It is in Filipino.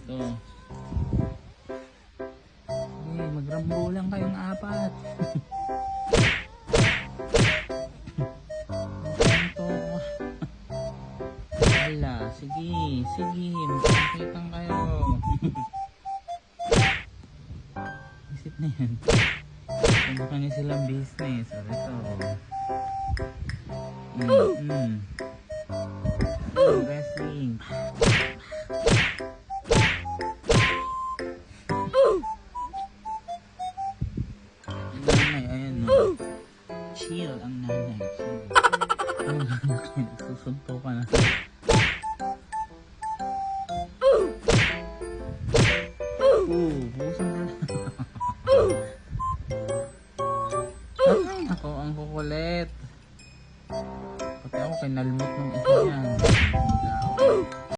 Ito. Sige, magrambo lang kayong apat. Ito. Wala. Sige. Sige. Magpakitan kayo. Isip na yan. Kung kanya silang business. O ito.